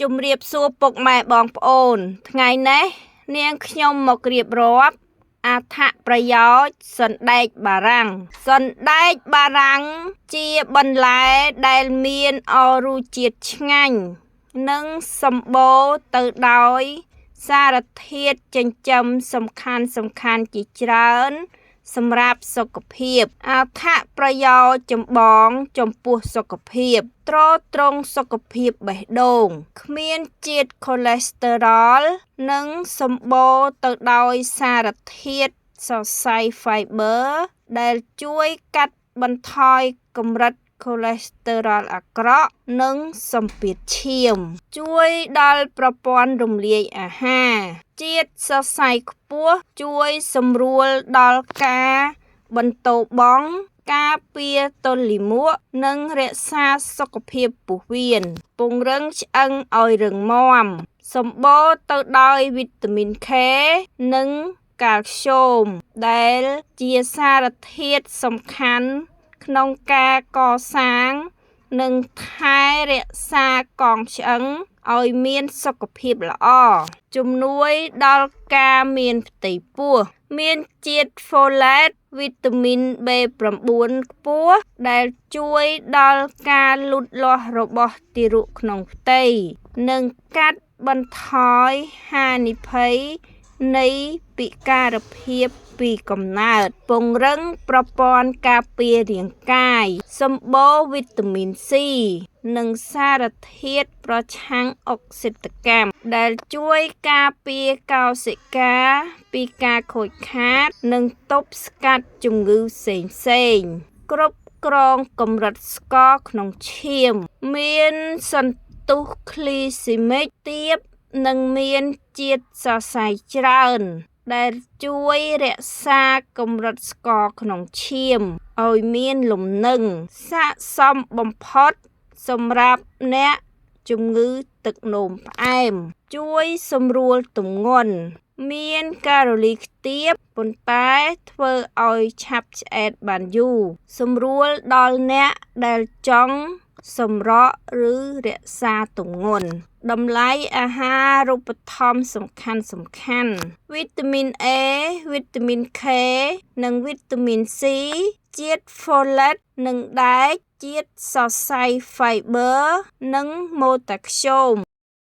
ជំរាបសួរពុកម៉ែបងប្អូនថ្ងៃនេះនាងខ្ញុំមករៀបរាប់អត្ថប្រយោជន៍សណ្ដែកបារាំងសណ្ដែកបារាំងជាបន្លែដែលមានរសជាតិឆ្ងាញ់និងសម្បូរទៅដោយសារធាតុចិញ្ចឹមសំខាន់ជាច្រើនសម្រាប់សុខភាពអត្ថប្រយោជន៍ចម្បងចំពោះសុខភាពទ្រទ្រង់សុខភាពបេះដូងគ្មានជាតិខូលេស្តេរ៉ុលនិងសម្បូរទៅដោយសារធាតុសរសៃ Fiber ដែលជួយកាត់បន្ថយកម្រិតខូលេស្តេរ៉ុលអាក្រក់និងសម្ពាធឈាមជួយដល់ប្រព័ន្ធរំលាយអាហារជាតិសរសៃខ្ពស់ជួយសម្រួលដល់ការបន្តបង់ការពារទល់លាមកនិងរក្សាសុខភាពពោះវៀនពង្រឹងឆ្អឹងឲ្យរឹងមាំសម្បូរទៅដោយវីតាមីន K និងកាល់ស្យូមដែលជាសារធាតុសំខាន់ក្នុងការកសាងនិងថែរក្សាកងឆ្អឹងឲ្យមានសុខភាពល្អជំនួយដល់ការមានផ្ទៃពោះមានជាតិហ្វូឡេតវីតាមីន B9 ខ្ពស់ដែលជួយដល់ការលូតលាស់របស់ទារកក្នុងផ្ទៃនិងកាត់បន្ថយហានិភ័យនៃពិការភាពពីកំណើតពង្រឹងប្រព័ន្ធការពាររាងកាយសម្បូរវីតាមីន C និងសារធាតុប្រឆាំងអុកស៊ីតកម្មដែលជួយការពារកោសិកាពីការខូចខាតនិងទប់ស្កាត់ជំងឺផ្សេងគ្រប់គ្រងកម្រិតស្ករក្នុងឈាមមានសន្ទុះគ្លីស៊ីមិកទាបនិងមានជាតិសរសៃច្រើនដែលជួយរក្សាកម្រិតស្ករក្នុងឈាមឲ្យមានលំនឹងស័ក្តិសមបំផុតសម្រាប់អ្នកជំងឺទឹកនោមផ្អែមជួយសម្រួលទម្ងន់មានកាឡូរីខ្ទាបប៉ុន្តែធ្វើឲ្យឆាប់ឆ្អែតបានយូរសម្រួលដល់អ្នកដែលចង់សម្រកឬរក្សាទម្ងន់តម្លៃអាហារូបត្ថម្ភសំខាន់វីតាមីន A វីតាមីន K និងវីតាមីន C ជាតិហ្វូឡេតនិងដែកជាតិសរសៃ Fiber និងម៉ូតាស្យូម